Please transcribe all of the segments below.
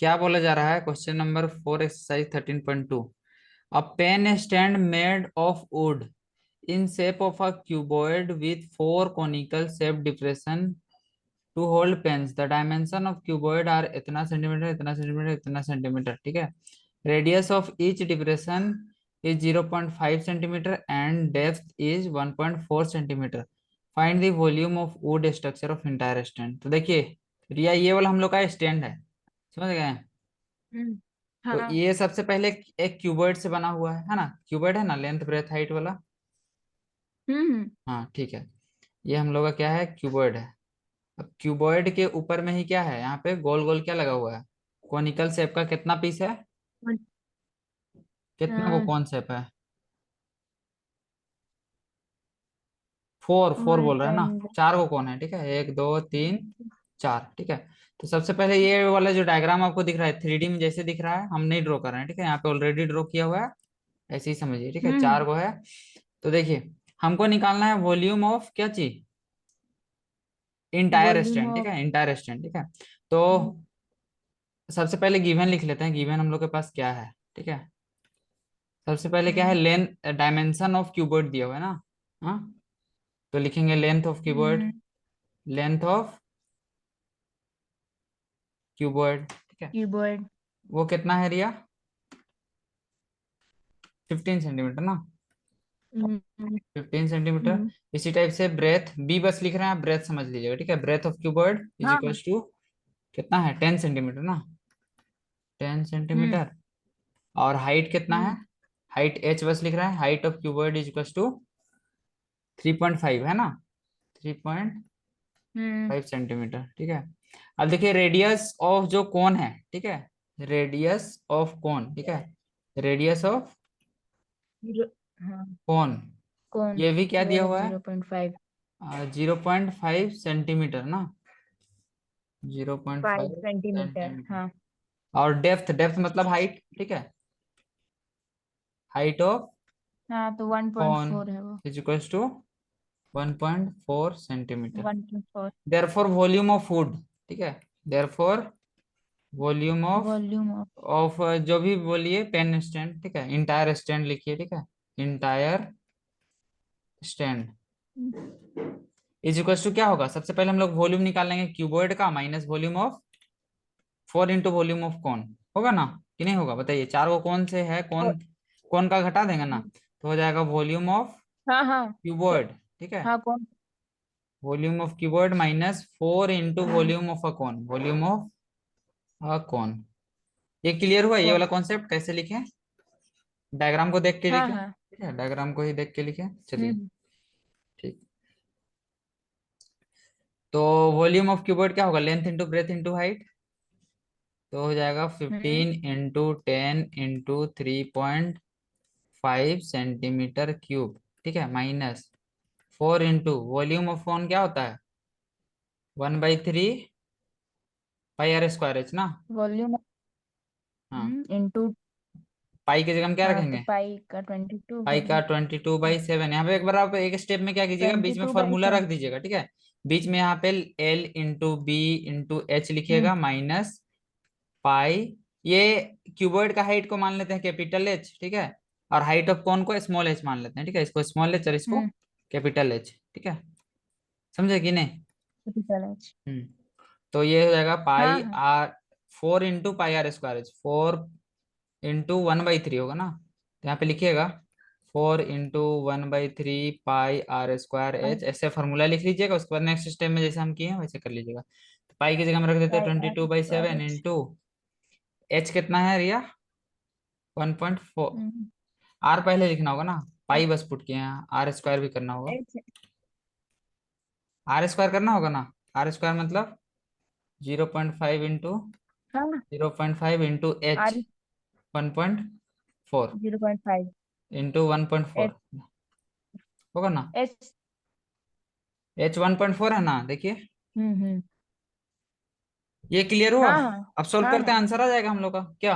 क्या बोला जा रहा है? Question number 4 exercise 13.2। A pen stand made of wood in shape of a cuboid with four conical shaped depression to hold pens. The dimension of cuboid are इतना centimetre, इतना centimetre, इतना centimetre. ठीक है। Radius of each depression is 0.5 centimeter and depth is 1.4 centimeter. Find the volume of wood structure of entire stand. तो देखिए रिया, ये वाला हम लोग का स्टैंड है, समझ गए हैं? हम्म। तो हाँ। ये सबसे पहले एक क्यूबॉइड से बना हुआ है ना? क्यूबॉइड है ना, लेंथ ब्रेथ हाइट वाला। हम्म। हाँ ठीक है। ये हम लोग का क्या है? क्यूबॉइड है। अब क्यूबॉइड के ऊपर में ही क्या है? यहाँ पे गोल गोल क्या लगा हुआ है? कोनिकल शेप का कितना पीस है? कितना को कौन शेप है? फोर, फोर वन बोल रहा है ना? पेन। चार को कौन है? ठीक है, एक दो तीन चार। ठीक है। तो सबसे पहले ये वाला जो डायग्राम आपको दिख रहा है 3D में जैसे दिख रहा है, हम नहीं ड्रॉ कर रहे हैं। ठीक है, यहाँ पे ऑलरेडी ड्रॉ किया हुआ है, ऐसे ही समझिए। ठीक है, हम्म। चार को है। तो देखिए हमको निकालना है वॉल्यूम ऑफ क्या चीज? Entire volume stand. ठीक ऑफ। है, इंटायर स्टैंड। ठीक है। तो सबसे पहले गिवन लिख लेते हैं, गिवन हम लोग के पास क्या है। ठीक है, सबसे पहले क्या है? हम्म। लेंथ, डायमेंशन ऑफ क्यूबॉइड दिया हुआ है ना। हाँ, तो लिखेंगे length of cuboid. Length of cuboid. ठीक है, कीबोर्ड। वो कितना है रिया? 15 सेंटीमीटर ना? हम्म। 15 सेंटीमीटर। इसी टाइप से ब्रेथ बी बस लिख रहे हैं, ब्रेथ समझ लीजिएगा। ठीक है, ब्रेथ ऑफ क्यूबॉइड इज हाँ हाँ। इक्वल्स टू कितना है? 10 सेंटीमीटर ना? Ten hmm. सेंटीमीटर और हाइट कितना है? हम्म। हाइट एच बस लिख रहा है, height of cuboid is equals to 3.5 है ना? 3.5 हम्म। सेंटीमीटर। ठीक है। अब देखिए रेडियस ऑफ जो कोन है, ठीक है, रेडियस ऑफ कोन। ठीक है, रेडियस ऑफ जीरो। हाँ। कोन, कौन? ये भी क्या वो दिया है हुआ है? 0.5। 0.5 सेंटीमीटर ना? Zero point five five centimetre centimetre हाँ। और डेप्थ, डेप्थ मतलब हाइट। ठीक है, हाइट ऑफ हाँ तो वन पॉइंट कोन फोर है वो। Is equals to 1.4 centimetre. 1.4। Therefore volume of food. ठीक है, therefore volume of volume of. Of जो भी बोलिए पेन स्टैंड। ठीक है, इंटायर स्टैंड लिखिए। ठीक है, entire stand is equal to क्या होगा? सबसे पहले हम लोग वॉल्यूम निकालेंगे क्यूबॉइड का minus volume of 4 into volume of कौन। होगा ना कि नहीं होगा? बताइए, चार को कौन से है? कौन कौन का घटा देंगे ना, तो हो जाएगा वॉल्यूम ऑफ हाँ हाँ। तो क्यूबॉइड। ठीक है, हाँ कौन। Volume of cuboid minus 4 into volume of अ कौन, वॉल्यूम ऑफ अ कौन। ये क्लियर हुआ? ये कौन। वाला कॉन्सेप्ट कैसे लिखें? डायग्राम को देख के हाँ लिखें। हाँ। ठीक है, डायग्राम को ही देख के लिखें, चलिए। हम्म। ठीक, तो वॉल्यूम ऑफ क्यूबॉइड क्या होगा? Length into breadth into height. तो हो जाएगा हम्म। 15 इंटू 10 इंटू 3.5 सेंटीमीटर क्यूब। ठीक है, माइनस 4 इंटू वॉल्यूम ऑफ कौन क्या होता है? 1/3 पाई आर स्क्वायर एच ना? वॉल्यूम। हाँ, इंटू। पाई की जगह हम क्या हाँ तो रखेंगे? पाई का 22 पाई का होगा। 22/7। यहाँ पे एक बार आप एक स्टेप में क्या कीजिएगा, बीच ट्वेंटी में टू बाई फॉर्मूला रख सेवन दीजिएगा। ठीक है, बीच में यहाँ पे L into B into H hmm. लिखिएगा माइनस पाई। ये क्यूबॉइड का हाइट को मान लेते हैं कैपिटल एच। ठीक है, और हाइट ऑफ कौन को स्मॉल एच मान लेते हैं। ठीक है, इसको स्मॉल एच और इसको हम्म। Capital H. ठीक है, समझे कि नहीं? Capital H. हम्म, तो ये हो जाएगा हाँ पाई हाँ। R, 4 into pi R square H, 4 into 1/3 होगा ना? तो यहाँ पे लिखिएगा 4 into 1/3 pi R square H, हाँ। ऐसे फार्मूला लिख लीजिएगा। उसके बाद नेक्स्ट स्टेप में जैसे हम किए हैं वैसे कर लीजिएगा। तो पाई की जगह हम रख देते हैं pi twenty R two by square seven H. Into H कितना है रिया? 1.4। हम्म। आर पहले लिखना होगा ना, पाई बस पुट किए हैं, आर स्क्वायर भी करना होगा। एच। आर स्क्वायर करना होगा ना? आर स्क्वायर मतलब 0.5 इंटू हाँ। 0.5 into H R. 1.4 0.5। Into 1.4 H. होगा ना? एच। एच 1.4 है ना? देखिए हम्म। ये क्लियर हुआ? हाँ हाँ। अब सोल्व हाँ करते हैं, हाँ। आंसर आ जाएगा हम लोग का क्या?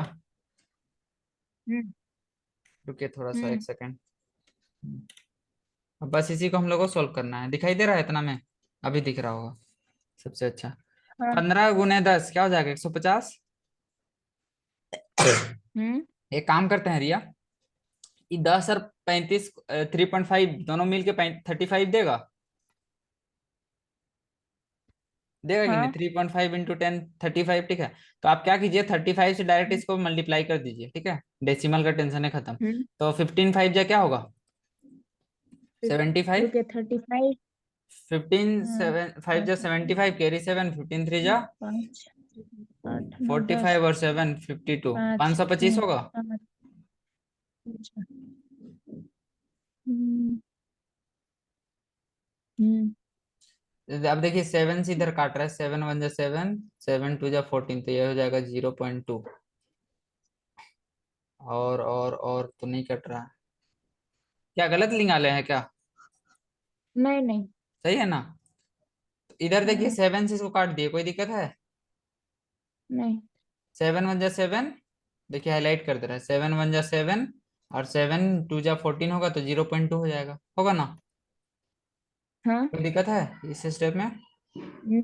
हम्म। रुकिए थोड़ा सा, एक हम्म। सेकेंड। अब बस इसी को हम लोग को सोल्व करना है। दिखाई दे रहा है इतना में? अभी दिख रहा होगा सबसे अच्छा। हाँ। 15 गुने 10 क्या हो जाएगा? 150। एक काम करते हैं रिया, ये 10 और 35 3.5 दोनों मिलके 35 देगा, देगा कि नहीं? हाँ 3.5 इंटू 10 35, ठीक है। तो आप क्या कीजिए, 35 से डायरेक्ट हम्म इसको मल्टीप्लाई कर दीजिए, ठीक है, डेसिमल का टेंशन है खत्म। हम्म, तो 15 5 जा क्या होगा? 75। रुके 35। 15 7 5 जा 75, कैरी 7, 15 3 जा 5 8 9 10 45 और 7 52, 5 525 3 होगा। 5 हम्म हम्म अब देखिए 7 से इधर काट रहा है, 7 1 जा 7, 7 2 जा 14, तो ये हो जाएगा 0.2। और तो नहीं कट रहा है, क्या गलत निकाले हैं क्या? नहीं नहीं। सही है ना? तो इधर देखिए हाँ 7 से इसको काट दिए, कोई दिक्कत है? नहीं। 7 1 जा 7, देखिए हाईलाइट कर दे रहा है, 7 1 जा 7 और 7 2 जा 14 होगा, तो 0.2 हो जाएगा, होगा ना? हाँ कोई दिक्कत है इस स्टेप में? नहीं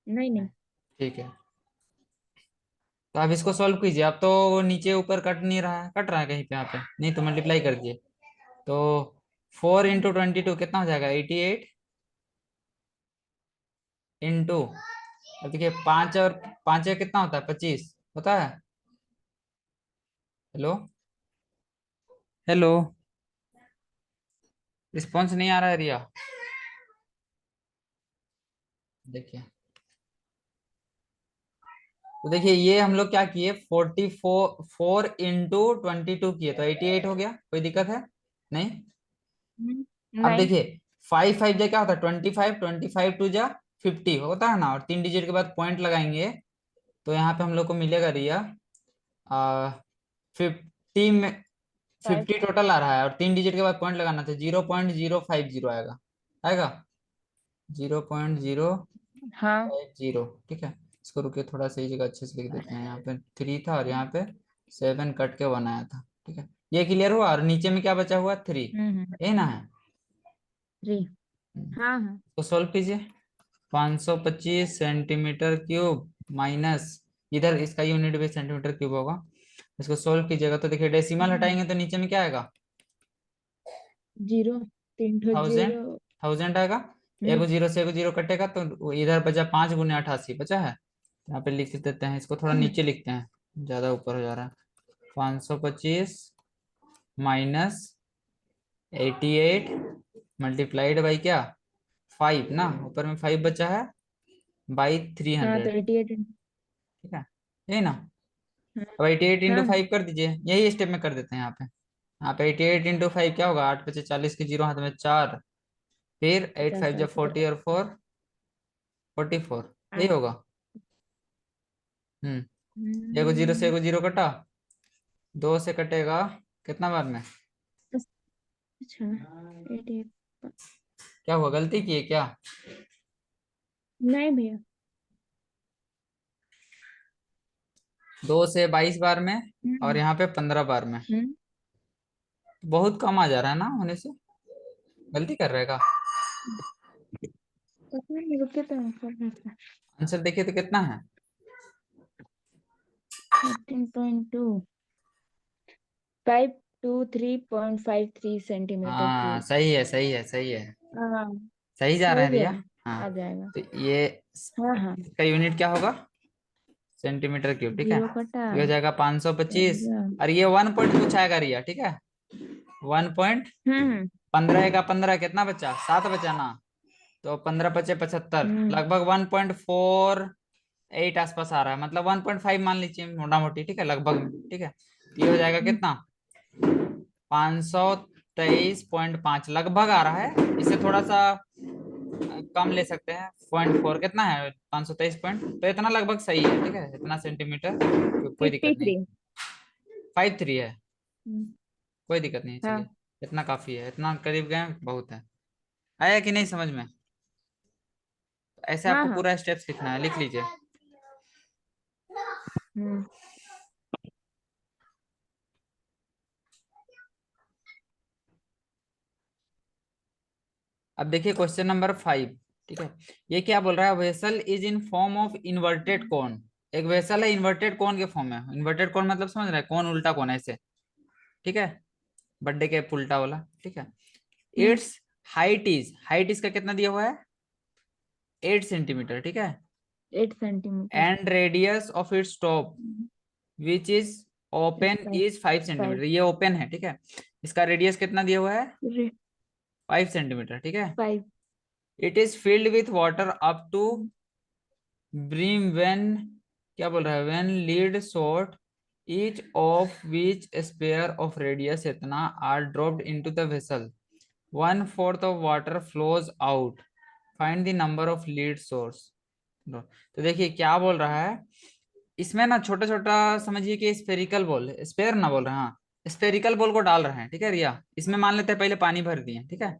नहीं नहीं। ठीक है, तो आप इसको सॉल्व कीजिए। आप तो वो नीचे ऊपर कट नहीं रहा है, कट रहा है कहीं पे यहाँ पे? नहीं तो मल्टीप्लाई कर दिए। तो 4 इंटू 22 कितना हो जाएगा? 88 इंटू, अब देखिए 5 और 5 कितना होता है? 25 होता है। हेलो, हेलो, रिस्पॉन्स नहीं आ रहा है रिया? देखिए, तो देखिए ये हम लोग क्या किए, 4 इंटू 22 किए, तो 88 हो गया, कोई दिक्कत है? नहीं। अब नहीं। देखिए 5 5 जा क्या होता है? 25, 25 2 जा 50 होता है ना, और 3 डिजिट के बाद पॉइंट लगाएंगे, तो यहाँ पे हम लोग को मिलेगा रिया 50 में, 5 50 टोटल आ रहा है, और 3 डिजिट के बाद पॉइंट लगाना था, 0.050 आएगा, आएगा 0.050। हाँ ठीक है, इसको रुके थोड़ा सही जगह अच्छे से लिख देते हैं, यहाँ पे 3 था और यहाँ पे 7 कट के 1 आया था, ठीक है। ये क्लियर हुआ, और नीचे में क्या बचा हुआ? 3, ये ना है। 3। हाँ हाँ। तो सॉल्व कीजिए, 525 सेंटीमीटर क्यूब माइनस, इधर इसका यूनिट भी सेंटीमीटर क्यूब होगा, इसको सॉल्व कीजिएगा तो देखिए डेसिमल हटाएंगे तो नीचे में क्या आएगा? 0 3 ठो 1000, 0। 1000 आएगा। एगो जीरो से एगो जीरो कटेगा, तो वो इधर बचा 5 गुने 88 बचा है, यहाँ पे लिख देते हैं, इसको थोड़ा नीचे लिखते हैं, ज्यादा ऊपर हो जा रहा है। 525 माइनस 88 मल्टीप्लाइड बाई क्या? 5 ना, ऊपर में 5 बचा है, बाई हाँ तो 300, 88। ठीक है, यही ना? हाँ अब 88 इंटू हाँ हाँ, 5 कर दीजिए, यही स्टेप में कर देते हैं यहाँ पे। यहाँ पे 88 इंटू 5 क्या होगा? 8 5 40 के जीरो हाथ में 4, फिर 8 50 5 जा साल के 40 और 4 44, यही 8। होगा। एगो जीरो से एगो जीरो कटा, 2 से कटेगा कितना बार में? अच्छा 88। क्या हुआ, गलती की है क्या? नहीं भैया। 2 से 22 बार में, और हम्म यहाँ पे 15 बार में, हम्म बहुत कम आ जा रहा है ना होने से, गलती कर रहेगा। पता नहीं, रुके तो आंसर आंसर देखिए तो कितना है? 13.2 523.53 सेंटीमीटर हाँ क्यूब। सही है, सही है, सही है, हाँ सही जा रहा हो है गया। रिया। हाँ, आ जाएगा। तो ये हाँ हाँ। इसका यूनिट क्या होगा? सेंटीमीटर क्यूब, ठीक है। 0 कटा। ये हो जाएगा 525, 15। और ये 1 पॉइंट कुछ आएगा रिया, ठीक है, 1 पॉइंट हम्म 15 का 15 कितना बचा? 7 बचा ना, तो 15 पचे 75, हम्म लगभग 1.48 आसपास आ रहा है, मतलब 1.5 मान लीजिए मोटा मोटी, ठीक है, लगभग, ठीक है। ये हो जाएगा हम्म, कितना? 523.5 लगभग आ रहा है, इसे थोड़ा सा कम ले सकते हैं, 0.4 कितना है? 523 पॉइंट, तो इतना लगभग सही है, ठीक है, इतना सेंटीमीटर, कोई दिक्कत नहीं। 53। 53 है, हम्म, कोई दिक्कत नहीं, चलिए, हाँ इतना काफी है, इतना करीब गए बहुत है। आया कि नहीं समझ में? ऐसे हाँ आपको हाँ। पूरा स्टेप्स लिखना है, लिख लीजिए। हम्म अब देखिए क्वेश्चन नंबर 5, ठीक है। ये क्या बोल रहा है? Vessel is in form of inverted कोन, एक वेसल है इन्वर्टेड कोन के फॉर्म में। इन्वर्टेड कोन मतलब समझ रहे हैं, कोन उल्टा कोन ऐसे, ठीक है, बर्थडे के उल्टा वाला, ठीक है। हम्म, इट्स हाइट इसका कितना दिया हुआ है, 8 सेंटीमीटर, ठीक है। 8 centimetre. And radius of its top which is it's open five is 5 centimetre, five ये ओपन है, ठीक है। इसका रेडियस कितना दिया हुआ है, 5 सेंटीमीटर, ठीक है। 5। It is filled with water up to brim when, क्या बोल रहा है, when lead shot each of which sphere of radius इतना are dropped into the vessel, 1/4 of water flows out, find the number of lead source। तो देखिए क्या बोल रहा है इसमें ना, छोटा छोटा समझिए कि स्पेरिकल बॉल, स्पेयर ना बोल रहे हैं, हाँ, स्पेरिकल बॉल को डाल रहे हैं, ठीक है रिया। इसमें मान लेते हैं पहले पानी भर दिए, ठीक है,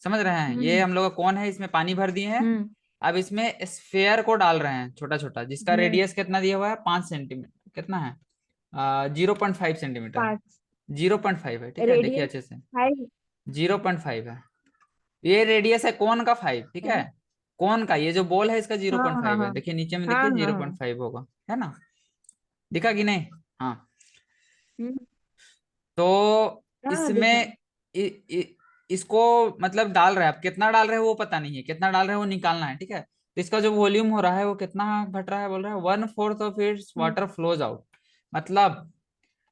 समझ रहे हैं, ये हम्म हम लोग का कौन है, इसमें पानी भर दिए हैं। हम्म अब इसमें स्फेयर को डाल रहे हैं छोटा छोटा, जिसका हम्म रेडियस कितना दिया हुआ है, 5 सेंटीमीटर, कितना है, 0.5 सेंटीमीटर, 5 0.5 है, ठीक है, देखिए रेडियस अच्छे से, 5 0.5 है। ये रेडियस है कोन का 5, ठीक है, है। कोन का ये जो बॉल है इसका जीरो हाँ पॉइंट हाँ फाइव है, हाँ देखिए नीचे में, हाँ देखिए हाँ जीरो हाँ। पॉइंट फाइव होगा, है ना, दिखा कि नहीं, हाँ। हम्म, तो हाँ देखा। इसमें इ, इ, इसको मतलब डाल रहे हैं, आप कितना डाल रहे हैं वो पता नहीं है, कितना डाल रहे हैं वो निकालना है, ठीक है। तो इसका जो वॉल्यूम हो रहा है वो कितना घट रहा है, बोल रहा है 1/4 of its hmm water flows out, मतलब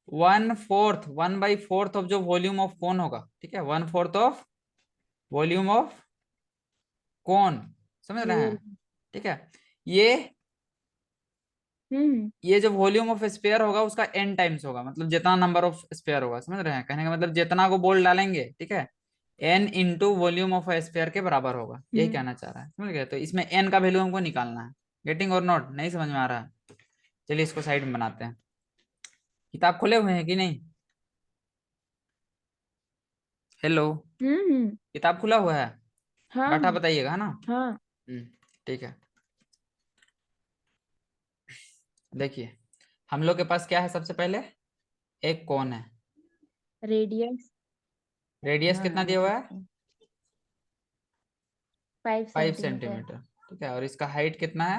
1/4, 1/4 ऑफ जो वॉल्यूम ऑफ कौन होगा, ठीक है, 1/4 ऑफ वॉल्यूम ऑफ कौन, समझ रहे वो- हैं, ठीक है। ये हम्म ये जो वॉल्यूम ऑफ स्पेयर होगा उसका n टाइम्स होगा, मतलब जितना नंबर ऑफ स्पेयर होगा, समझ रहे हैं, कहने का मतलब जितना को बोल डालेंगे, ठीक है, n into volume of sphere के बराबर होगा, यही हम्म कहना चाह रहा है, समझ गए। तो इसमें n का वैल्यू हमको निकालना है, गेटिंग और नॉट, नहीं समझ में आ रहा है, चलिए इसको साइड में बनाते हैं। किताब खोले हुए हैं कि नहीं, हेलो, हम्म। किताब खुला हुआ है, हाँ डाटा बताइएगा, है ना। हाँ। ठीक है, देखिए हम लोग के पास क्या है, सबसे पहले एक कौन है, रेडियस। रेडियस हाँ कितना हाँ दिया हुआ बता है, सकते हैं। 5 फाइव सेंटीमीटर। सेंटीमीटर ठीक है, और इसका हाइट कितना है,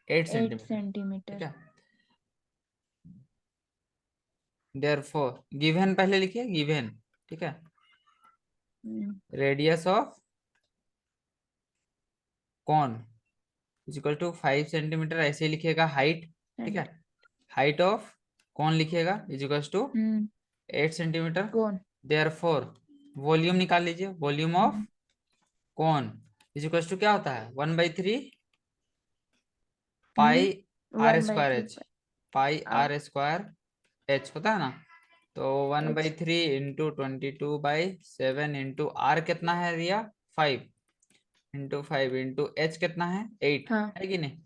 8 8 सेंटीमीटर ठीक सेंटीमीटर। है। देयरफॉर गिवन पहले लिखिए, गिवन, ठीक है, हम्म रेडियस ऑफ कौन इज इक्वल टू 5 सेंटीमीटर, ऐसे ही लिखिएगा, हाइट, ठीक है, सेंट हाइट ऑफ कौन लिखिएगा is equal to hmm 8 centimetre. कौन। देयरफॉर वॉल्यूम निकाल लीजिए, वॉल्यूम ऑफ हम्म कौन इज इक्वल टू क्या होता है, 1/3 pi R one by square three H, pi R. R square H होता है ना। तो one H. By three into 22/7 into R कितना है रिया, 5 इंटू 5 इंटू एच कितना है, 8 हाँ है कि नहीं।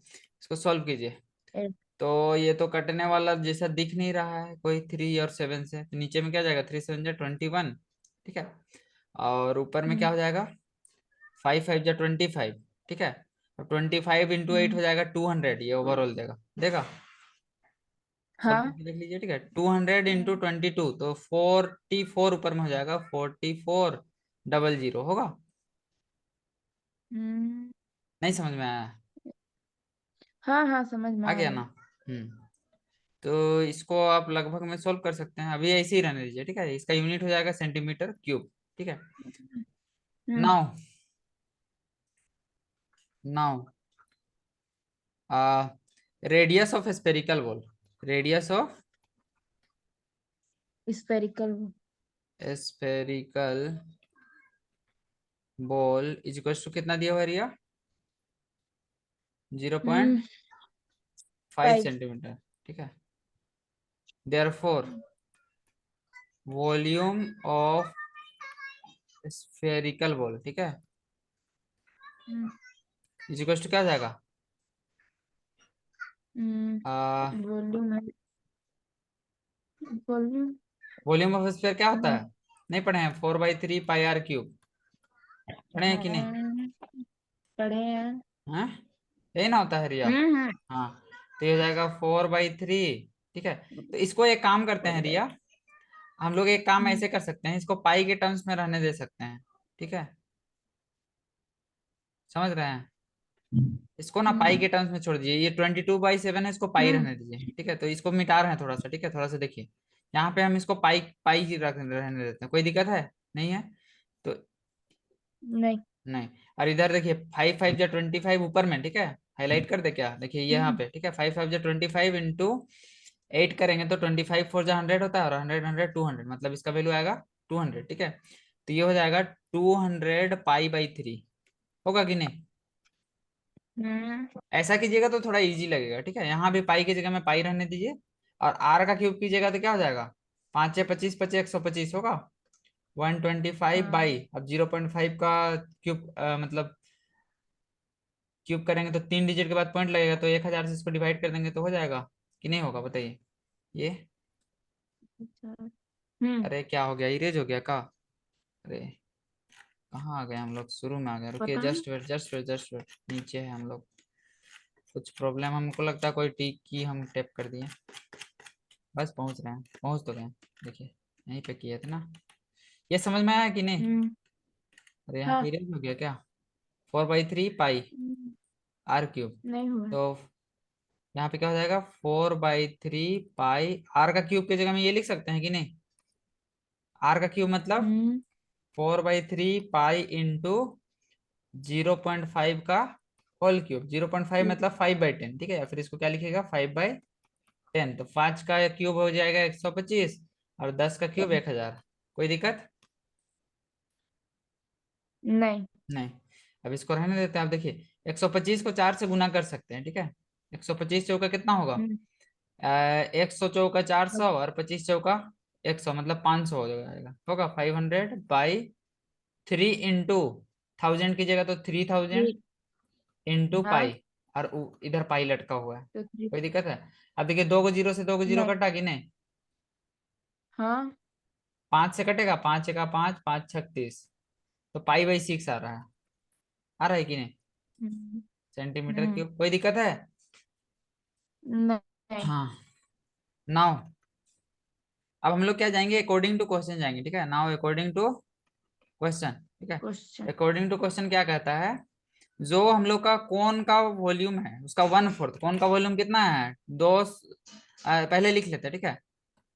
इसको सॉल्व कीजिए, 8। तो ये तो कटने वाला जैसा दिख नहीं रहा है कोई 3 और 7 से, तो नीचे में क्या जाएगा, 3 7 जा 21, ठीक है, और ऊपर में क्या हम्म हो जाएगा, 5 5 जा 25, ठीक है, और 25 इंटू 8 हो हम्म जाएगा 200, ये ओवरऑल देगा, देगा, सब हाँ। करके देख लीजिए, ठीक है, 200 इंटू 22 तो 44 ऊपर में हो जाएगा, 4400 होगा, हम्म नहीं समझ में आया, हाँ हाँ समझ में आ आ गया रहा ना। है। तो इसको आप लगभग में सोल्व कर सकते हैं, अभी ऐसे ही रहने दीजिए, ठीक है, इसका यूनिट हो जाएगा सेंटीमीटर क्यूब, ठीक है। Hmm now now radius of spherical ball, radius of spherical. Spherical ball is equal to कितना दिया हुआ है Riya, zero point hmm five 5। Centimetre ठीक है। Therefore volume of spherical ball, ठीक है, हम्म इज इक्वल टू क्या हो जाएगा, वॉल्यूम है। वॉल्यूम। वॉल्यूम ऑफ स्फीयर क्या होता है, नहीं पढ़े हैं, 4/3 πr³ पढ़े हैं कि नहीं, हाँ पढ़े हैं। हाँ यही ना होता है रिया, हम्म। हाँ, तो ये हो जाएगा 4/3, ठीक है। तो इसको एक काम करते हैं रिया, हम लोग एक काम हम्म, ऐसे कर सकते हैं, इसको पाई के टर्म्स में रहने दे सकते हैं, ठीक है, समझ रहे हैं, इसको ना पाई के टर्म्स में छोड़ दीजिए, ये 22/7 है, इसको पाई हम्म रहने दीजिए, ठीक है। तो इसको मिटा रहे हैं थोड़ा सा, ठीक है, थोड़ा सा देखिए, यहाँ पे हम इसको पाई पाई ही रहने देते हैं, कोई दिक्कत है नहीं है तो। नहीं। नहीं। और इधर देखिए 5×5 = 25 ऊपर में, ठीक है, हाईलाइट कर दे क्या, देखिए ये यहाँ हम्म पे, ठीक है, 5×5 = 25 इंटू 8 करेंगे तो 25×4 = 100 होता है, और 100 200, मतलब इसका वैल्यू आएगा 200, ठीक है। तो ये हो जाएगा 200 पाई/3, होगा कि नहीं। हम्म ऐसा कीजिएगा तो थोड़ा इजी लगेगा, ठीक है, यहाँ भी पाई की जगह में पाई रहने दीजिए, और आर का क्यूब कीजिएगा तो क्या हो जाएगा, 5×6 = 25, 25 125 होगा, 125 हाँ। बाई, अब 0.5 का क्यूब मतलब क्यूब करेंगे तो 3 डिजिट के बाद पॉइंट लगेगा, तो 1000 से इसको डिवाइड कर देंगे तो हो जाएगा कि नहीं होगा, बताइए ये। अच्छा। हम्म अरे क्या हो गया, इरेज हो गया का, अरे कहाँ आ गए हम लोग, शुरू में आ गए, रुकिए, पता नहीं। Just wait just wait just wait, नीचे है हम लोग, कुछ प्रॉब्लम, हमको लगता है कोई टिक की हम टैप कर दिए, बस पहुंच रहे हैं, पहुंच तो गए, देखिए यहीं पे किए थे ना, ये समझ में आया कि नहीं। हम्म अरे यहाँ पे हाँ। इरेज हो गया क्या, 4/3 पाई हम्म, आर क्यूब, नहीं हुआ। तो यहाँ पे क्या हो जाएगा, 4/3 पाई आर का क्यूब की जगह में ये लिख सकते हैं कि नहीं, आर का क्यूब मतलब हम्म 4/3 पाई इंटू 0.5 का होल क्यूब, 0.5 मतलब 5/10, ठीक है, या फिर इसको क्या लिखेगा 5/10, तो 5 का क्यूब हो जाएगा 125, और 10 का क्यूब 1000, कोई दिक्कत नहीं। नहीं। अब इसको रहने देते हैं, आप देखिए 125 को 4 से गुना कर सकते हैं, ठीक है, 125 चौका कितना होगा, हम्म 100 चौका 400, और 25 चौका 100, मतलब 500 हो जाएगा, होगा 500/3 इंटू 1000 की जगह तो 3000 थ्री। इंटू हाँ पाई, और इधर पाई लटका हुआ है, तो थ्री। कोई दिक्कत है। अब देखिए 2 को 0 से 2 को 0 नहीं। कटा कि नहीं, हाँ। 5 से कटेगा, 5×1 = 5, 5×6 = 30, तो पाई/6 आ रहा है कि नहीं, हम्म सेंटीमीटर हम्म, क्यूब, कोई दिक्कत है। नहीं। हाँ। नाउ अब हम लोग क्या जाएंगे, अकॉर्डिंग टू क्वेश्चन जाएंगे, ठीक है, नाउ अकॉर्डिंग टू क्वेश्चन, ठीक है। क्वेश्चन। अकॉर्डिंग टू क्वेश्चन क्या कहता है, जो हम लोग का कोन का वॉल्यूम है उसका 1/4, कोन का वॉल्यूम कितना है, पहले लिख लेते हैं, ठीक है,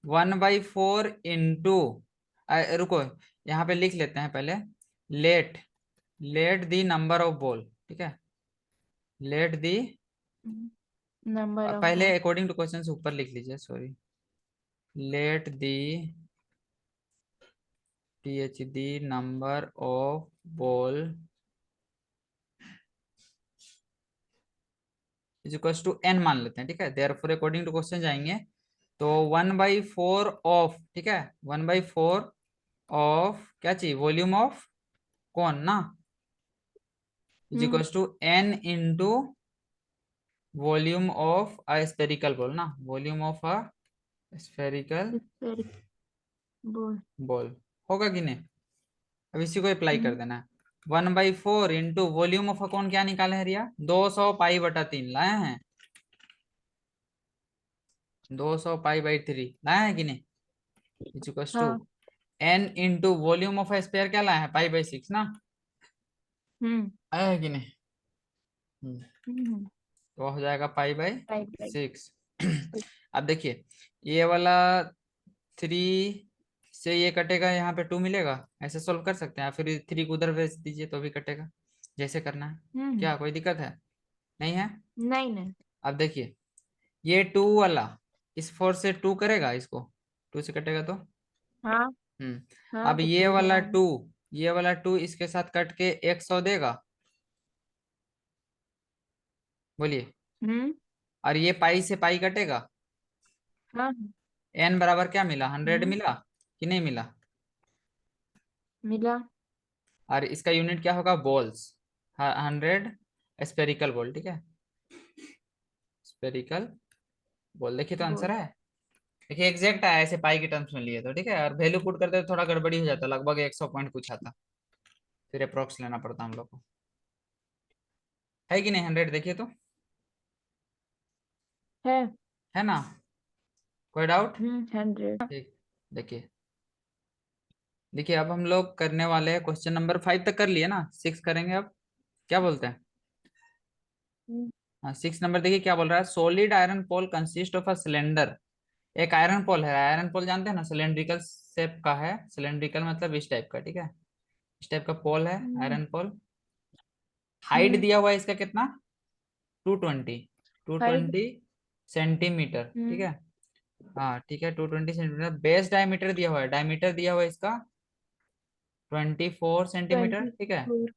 1/4 इंटू, रुको, यहाँ पे लिख लेते हैं पहले, let let the number of ball, ठीक है, लेट दी, नंबर ऑफ पहले बॉल। अकॉर्डिंग टू क्वेश्चन से ऊपर लिख लीजिए, sorry, let the the number of ball is equal to n मान लेते हैं, ठीक है, देयरफॉर अकॉर्डिंग टू क्वेश्चन जाएंगे, तो 1/4 ऑफ, ठीक है, 1/4 ऑफ क्या चाहिए, वॉल्यूम ऑफ कौन ना, is hmm equal to n into volume of a spherical ball ना, volume of a spherical spheric ball. Ball, होगा कि नहीं। अब इसी को अप्लाई कर हम्म देना है, 1/4 इंटू वॉल्यूम ऑफ अ कौन क्या निकाले हैं रिया, 200 पाई/3 लाए हैं, 200 पाई/3 लाए हैं कि नहीं, इज इक्वल टू हाँ। n into volume of a sphere क्या लाए हैं, पाई/6 ना, हम्म आया है कि नहीं। हम्म, हम्म तो हो जाएगा pi by right right. Six अब देखिए ये वाला 3 से ये कटेगा, यहाँ पे 2 मिलेगा, ऐसे सोल्व कर सकते हैं, या फिर 3 को उधर भेज दीजिए तो भी कटेगा, जैसे करना है, हम्म क्या कोई दिक्कत है नहीं है। नहीं नहीं। अब देखिए ये 2 वाला इस 4 से 2 करेगा, इसको 2 से कटेगा तो, हाँ हाँ अब तो ये टू वाला जाएगा। 2, ये वाला 2 इसके साथ कट के 100 देगा, बोलिए, हम्म और ये पाई से पाई कटेगा, हाँ। n बराबर क्या मिला, 100 हम्म मिला कि नहीं मिला, मिला। और इसका यूनिट क्या होगा, बॉल्स, 100 स्पेरिकल बॉल, ठीक है, स्पेरिकल बॉल, देखिए तो आंसर बॉल। है, देखिए एग्जैक्ट आया, ऐसे पाई के टर्म्स में लिए तो, ठीक है, और वैल्यू पुट करते तो थोड़ा गड़बड़ी हो जाता, लगभग 100 पॉइंट कुछ आता, फिर अप्रोक्स लेना पड़ता हम लोग को, है कि नहीं, 100 देखिए तो, है। है ना, कोई डाउट, 100। ठीक, देखिए देखिए अब हम लोग करने वाले हैं क्वेश्चन नंबर 5 तक कर लिए ना, 6 करेंगे अब, क्या बोलते हैं, हाँ 6 नंबर देखिए क्या बोल रहा है, solid iron pole consist of a cylinder. एक आयरन पोल है, आयरन पोल जानते हैं ना, सिलेंड्रिकल शेप का है, सिलेंड्रिकल मतलब इस टाइप का, ठीक है, इस टाइप का पोल है आयरन पोल। हाइट दिया हुआ है इसका कितना, 220, टू हाइट। ट्वेंटी सेंटीमीटर, ठीक है। हाँ ठीक है, 220 सेंटीमीटर। बेस डायमीटर दिया हुआ है, डायमीटर दिया हुआ है इसका 24 सेंटीमीटर, ठीक है। 24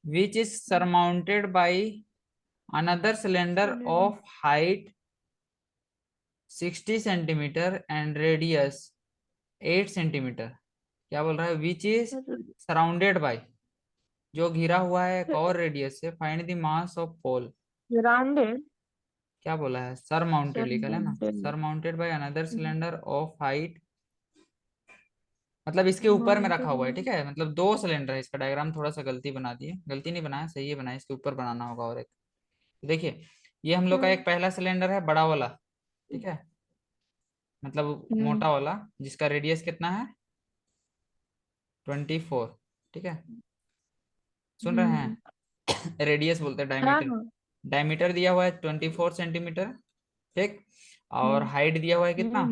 which is surmounted by another cylinder cylinder. Of height 60 centimetre and radius 8 centimetre. क्या बोल रहा है, विच इज सराउंडेड बाई, जो घिरा हुआ है एक और रेडियस से, find the mass of pole. Rounded. क्या बोला है, सर माउंटेड लिखा है ना, surmounted. Surmounted by another cylinder of height, मतलब इसके ऊपर में रखा हुआ है, ठीक है, मतलब दो सिलेंडर है। इसका डायग्राम थोड़ा सा गलती बना दिए, गलती नहीं बनाया, सही है बनाया, इसके ऊपर बनाना होगा और एक। देखिए ये हम लोग का एक पहला सिलेंडर है बड़ा वाला, ठीक है, मतलब मोटा वाला, जिसका रेडियस कितना है 24, ठीक है, सुन रहे हैं रेडियस बोलते हैं हाँ डायमीटर। हाँ। डायमीटर दिया हुआ है 24 सेंटीमीटर, ठीक, और हाइट दिया हुआ है कितना,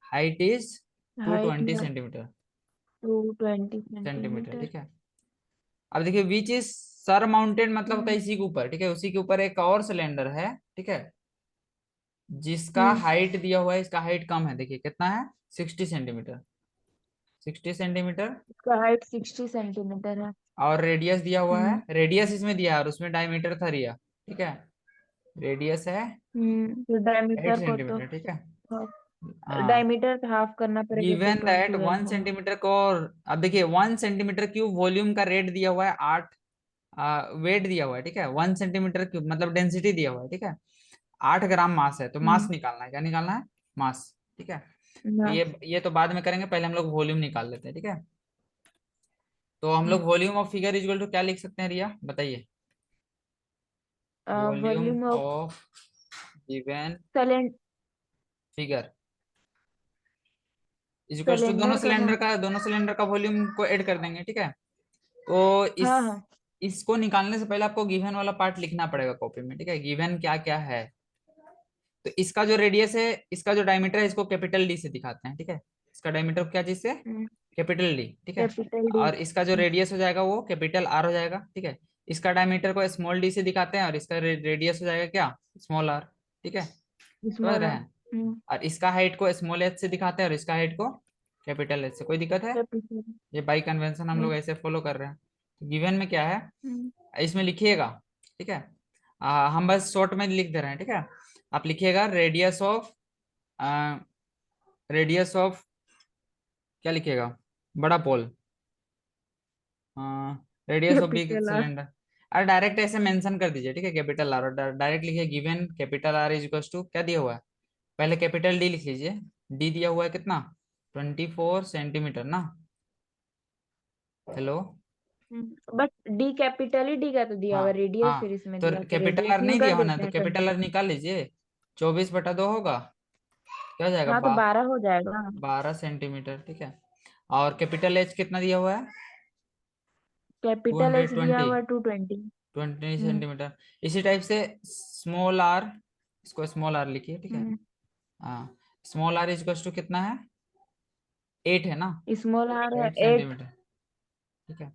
height is two height twenty है सेंटीमीटर 220 सेंटीमीटर सेंटीमीटर। ठीक है। अब देखिए विच इज सर माउंटेड मतलब होता है इसी के ऊपर, ठीक है, उसी के ऊपर एक और सिलेंडर है, ठीक है, जिसका हाइट दिया हुआ है, इसका हाइट कम है, देखिए कितना है 60 सेंटीमीटर, 60 सेंटीमीटर, इसका हाइट 60 सेंटीमीटर है। और रेडियस दिया हुआ है, रेडियस इसमें दिया है और उसमें डायमीटर था रिया, ठीक है, रेडियस है तो एट डायमीटर को तो सेंटीमीटर ठीक है। हाफ, हाँ डायमीटर हाफ करना पड़ेगा तो गिवन दैट 20 बन वन जाएगा। सेंटीमीटर को, अब देखिए 1 सेंटीमीटर क्यूब वॉल्यूम का रेट दिया हुआ है 8, वेट दिया हुआ है, ठीक है, 1 सेंटीमीटर क्यूब मतलब डेंसिटी दिया हुआ है, ठीक है, 8 ग्राम मास है, तो मास निकालना है, क्या निकालना है, मास, ठीक है। तो ना। ये तो बाद में करेंगे, पहले हम लोग वॉल्यूम निकाल लेते हैं, ठीक है। तो हम लोग volume of figure equal to क्या लिख सकते हैं रिया बताइए, volume volume of of given cylinder. Figure equal to cylinder का ना। दोनों सिलेंडर का वॉल्यूम को ऐड कर देंगे, ठीक है। तो इस हाँ हाँ। इसको निकालने से पहले आपको गिवन वाला पार्ट लिखना पड़ेगा कॉपी में, ठीक है, गिवन क्या क्या है। तो इसका जो रेडियस है, इसका जो डायमीटर है, इसको कैपिटल डी से दिखाते हैं, ठीक है, इसका डायमीटर क्या चीज से, कैपिटल डी, ठीक है। Capital D. और इसका जो रेडियस हो जाएगा वो कैपिटल आर हो जाएगा, ठीक है। इसका डायमीटर को स्मॉल डी से दिखाते हैं और इसका रेडियस हो जाएगा क्या, स्मॉल आर, ठीक है, समझ स्मॉल रहे आर। हैं। और इसका हाइट को स्मॉल एच से दिखाते हैं और इसका हाइट को कैपिटल एच से, कोई दिक्कत है, कैपिटल। ये बाई कन्वेंशन हम लोग ऐसे फॉलो कर रहे हैं। तो गिवन में क्या है इसमें लिखिएगा, ठीक है, हम बस शॉर्ट में लिख दे रहे हैं, ठीक है। आप लिखिएगा रेडियस ऑफ क्या लिखिएगा, बड़ा pole, radius of big capital R. Cylinder, अरे डायरेक्ट ऐसे मेंशन कर दीजिए, ठीक है, कैपिटल आर, डायरेक्ट लिखिए given capital R is equal to क्या दिया हुआ है, पहले कैपिटल डी लिख लीजिए, डी दिया हुआ है कितना 24 सेंटीमीटर ना, hello, but D capital he D का तो दिया हुआ, हाँ रेडियस फिर हाँ, इसमें तो दिया तो कैपिटल रेडियस आर यूं नहीं कर दिया हुआ ना, देते तो हैं कैपिटल 20। आर निकाल लीजिए, 24/2 होगा, क्या हो जाएगा हाँ तो 12 हो जाएगा। 12 सेंटीमीटर, ठीक है। और कैपिटल एच कितना दिया हुआ है टू कैपिटल हंड्रेड एच दिया ट्वेंटी हुआ 220। ट्वेंटी हम्म सेंटीमीटर इसी टाइप से स्मॉल आर, इसको स्मॉल आर लिखिए, ठीक है, हम्म हाँ, स्मॉल आर इज टू कितना है 8 है ना, स्मॉल आर है 8 8। सेंटीमीटर ठीक है।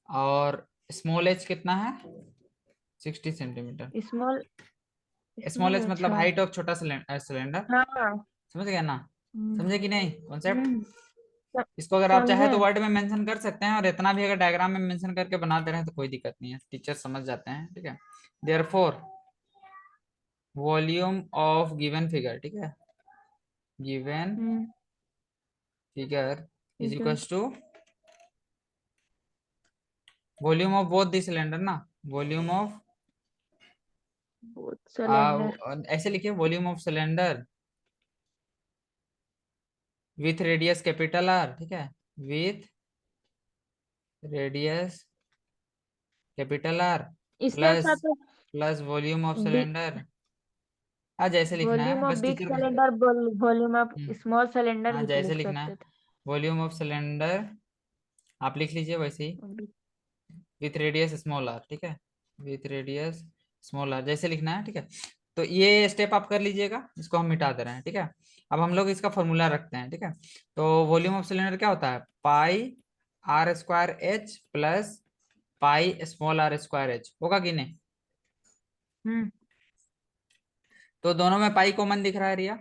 और स्मॉल एच कितना है 60 centimetre, small small small H मतलब अच्छा। हाइट ऑफ छोटा सिलेंडर, हाँ। समझ गया ना, हम्म समझे कि नहीं कॉन्सेप्ट। हम्म, स- इसको अगर आप चाहे समझे। तो वर्ड में मेंशन कर सकते हैं, और इतना भी अगर डायग्राम में मेंशन करके बना दे रहे हैं तो कोई दिक्कत नहीं है, टीचर समझ जाते हैं, ठीक है। Therefore volume of given figure, ठीक है, गिवन हम्म फिगर इज ठीक है। Equal to volume of both the cylinder ना, वॉल्यूम ऑफ बोथ सिलेंडर। ऐसे लिखिए volume of cylinder with radius capital R, ठीक है, विथ रेडियस कैपिटल आर इससे प्लस अच्छा तो plus volume of big cylinder, आज जैसे लिखना वॉल्यूम है ऑफ बस big teacher. Cylinder, volume of hmm, small cylinder हाँ भी तो जैसे लिख लिखना है सकते थे। वॉल्यूम ऑफ सिलेंडर, आप लिख लीजिए वैसे ही, विथ रेडियस स्मॉल आर, ठीक है, विथ रेडियस स्मॉल आर जैसे लिखना है, ठीक है। तो ये स्टेप आप कर लीजिएगा, इसको हम मिटा दे रहे हैं, ठीक है। अब हम लोग इसका फॉर्मूला रखते हैं, ठीक है। तो वॉल्यूम ऑफ सिलेंडर क्या होता है, pi R square H plus pi small R square H, होगा कि नहीं। हम्म तो दोनों में पाई कॉमन दिख रहा है रिया।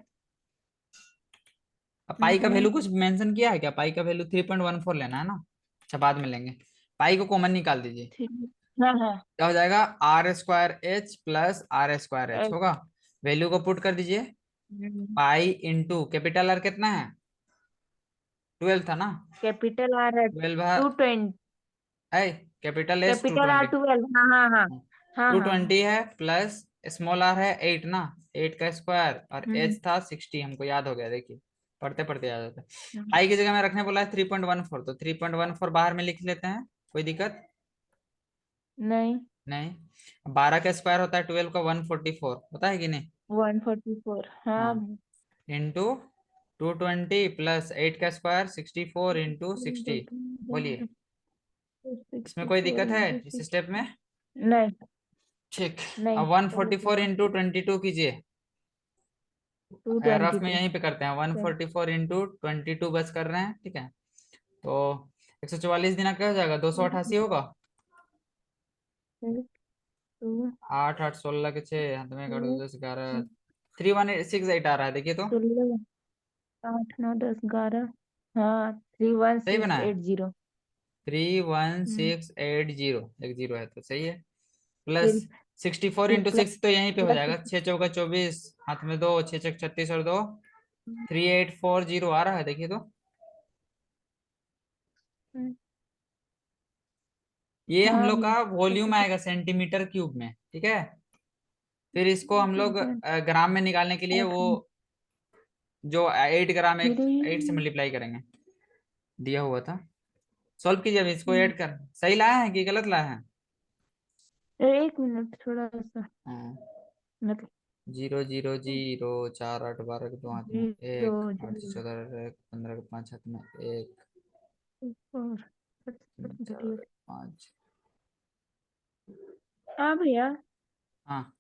अब पाई का नहीं वैल्यू कुछ मेंशन किया है क्या, पाई का वैल्यू 3.14 लेना है ना। अच्छा बाद में लेंगे। पाई को कॉमन निकाल दीजिए। ठीक है। हाँ हाँ क्या हो जाएगा, r square H plus r square h h. होगा। वैल्यू को पुट कर दीजिए। पाई इंटू कैपिटल आर कितना है, 12 था ना। कैपिटल आर है 12 220। है, capital H two capital R twenty 12। हाँ हाँ हाँ हाँ टू हाँ हाँ। ट्वेंटी है प्लस स्मॉल आर है 8 ना, 8 का स्क्वायर, और हम्म एच था 60, हमको याद हो गया, देखिए पढ़ते पढ़ते याद होता है। हाँ। आई की जगह में रखने बोला है 3.14, तो 3.14 बाहर में लिख लेते हैं, कोई दिक्कत नहीं नहीं। 12 का स्क्वायर होता है 12 का 144 होता है कि नहीं। 144। हाँ हाँ, इंटू 220 प्लस 8 का स्क्वायर 64 इंटू 60। बोलिए, इसमें कोई 64 दिक्कत है इंटू इस 6। स्टेप में। नहीं ठीक। नहीं अब 144 चलो इंटू 22 कीजिए। रफ में 222। यहीं पे करते हैं, 144 इंटू 22 बस कर रहे हैं, ठीक है। तो 144 दिन क्या हो जाएगा, 288 होगा। 2 8 8 16 के 6 हाथ में कर दो, 10 11 3168 आ रहा है, देखिए तो 16 8 9 10 11। हाँ 3 1 सही 6 बना है। 8 0। 31680, एक जीरो है तो सही है। प्लस फिर 64 फिर इंटू प्लस 6 तो यहीं पे हो जाएगा, प्लस। 6 चौका 24, हाथ में दो, 6 छक 36 और दो 3840 आ रहा है, देखिए तो। ये हम हाँ लोग भैया का वॉल्यूम 36। आएगा सेंटीमीटर क्यूब में, ठीक है। फिर इसको हम लोग ग्राम में निकालने के लिए वो जो 8 ग्राम 8 से मल्टीप्लाई करेंगे, दिया हुआ था। सॉल्व कीजिए, अब इसको ऐड कर, सही लाया है कि गलत लाया है। एक मिनट थोड़ा सा हाँ, मतलब 0 0 0 4 8 12 के दो हाथ में, 0 एक 8 से 0 14 15 के 5 हाथ में, एक 4 4 38। 5। हाँ भैया हाँ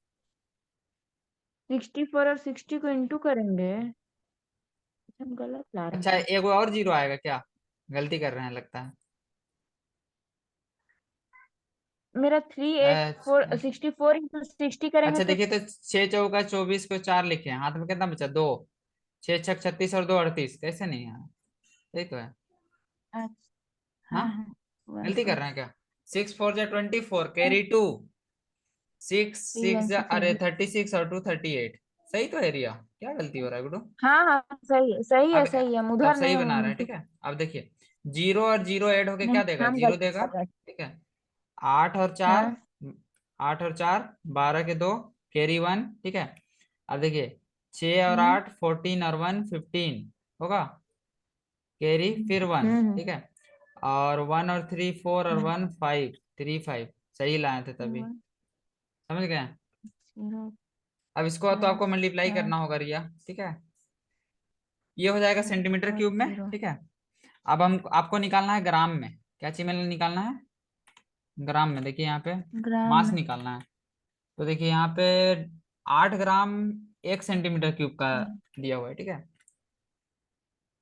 64 और 60 को इंटू करेंगे। हम गलत ला रहे अच्छा, हैं। एक और जीरो आएगा क्या, गलती कर रहे हैं लगता है। मेरा 384 अच्छा 64 इंटू 60 करेंगे अच्छा, तो। देखिए तो 6 चौका 24 को 4 लिखे हैं, हाथ में कितना बचा, दो, 6 छक 36 और दो 38, कैसे नहीं है, यही तो है। अच्छा हाँ, हाँ हाँ गलती कर 1 रहे हैं क्या। 6 4 जा 24, कैरी 2, 6 3 6 1 जा 6 अरे 8। 36 और 2 38, सही तो है रिया, क्या गलती हो रहा है गुडू। हाँ हाँ सही है अब सही है, हम तब उधर सही नहीं बना रहे हम हैं, ठीक है। अब देखिए, जीरो और जीरो ऐड होके नहीं क्या देगा, हम जीरो गलत देगा, कर रहे हैं। ठीक है। 8 और 4, हाँ 8 और 4 12 के दो, कैरी 1, ठीक है। अब देखिए, 6 और 8 14 और 1 15 होगा, कैरी फिर 1, हम्म ठीक है। और 1 और 3 4 और हम्म 1 5 3 5, सही लाए थे तभी, हम्म, समझ गए। 0 अब इसको तो हाँ आपको मल्टीप्लाई हाँ करना होगा रिया, ठीक है। ये हो जाएगा सेंटीमीटर क्यूब में, 0 ठीक है। अब हम आपको निकालना है ग्राम में, क्या चीज में निकालना है, ग्राम में। देखिए यहाँ पे ग्राम मास में। निकालना है, तो देखिए यहाँ पे 8 ग्राम 1 सेंटीमीटर क्यूब का दिया हुआ है, ठीक है।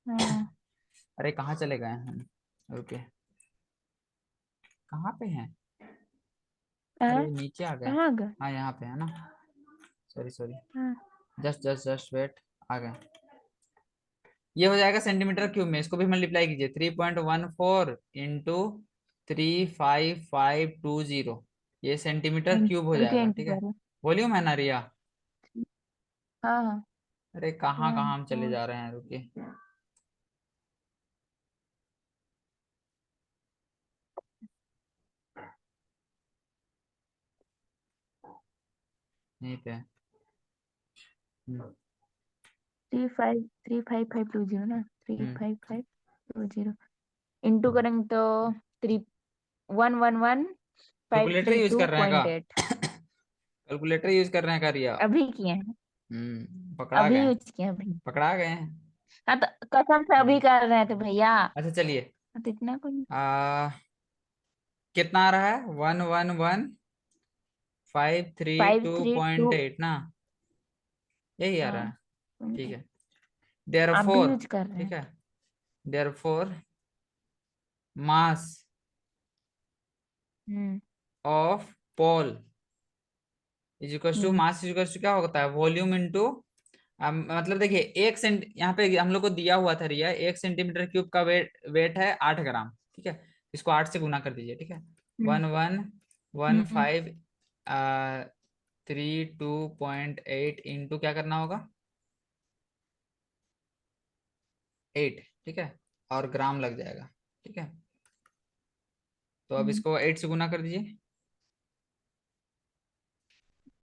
हाँ अरे कहाँ चले गए हैं हम, रुके, कहाँ पे हैं, अरे नीचे आ गए। कहाँ गए। हाँ यहाँ पे है ना, सॉरी सॉरी, हाँ जस्ट जस्ट जस्ट वेट, आ गए। ये हो जाएगा सेंटीमीटर क्यूब में, इसको भी मल्टीप्लाई कीजिए, 3.14 इंटू 35520, ये सेंटीमीटर क्यूब हो रुके जाएगा, इंटू ठीक है। कर रहे। वॉल्यूम है ना रिया। हाँ हाँ अरे कहाँ वन कहाँ हम चले फोर। जा रहे हैं, रुकिए। यहीं पे है। 35520 ना। Three hmm five five two zero into करेंगे तो 3 1 1 1 five calculator three use two कर रहे हैं का, पॉइंट एट कैलकुलेटर यूज कर रहे हैं का रिया। अभी किए हैं। पकड़ा अभी गए, यूज किए अभी। पकड़ा गए हैं। हाँ तो कसम से अभी हम्म, कर रहे थे भैया। अच्छा चलिए, तो इतना कोई। कितना आ रहा है, 111 532। 532.8 ना, यही आ रहा हाँ, है। ठीक है, आप भी देयरफॉर, यूज कर रहे ठीक हैं। है, therefore mass hmm. Of pole is equal to, hmm. Mass is equal to क्या होता है, वॉल्यूम इंटू, मतलब देखिए एक सेंट, यहाँ पे हम लोग को दिया हुआ था रिया, 1 सेंटीमीटर क्यूब का वेट है 8 ग्राम, ठीक है, इसको 8 से गुना कर दीजिए, ठीक है, हम्म। 1115 32.8 इंटू क्या करना होगा, 8, ठीक है, और ग्राम लग जाएगा, ठीक है, तो अब हम्म। इसको 8 से गुना कर दीजिए,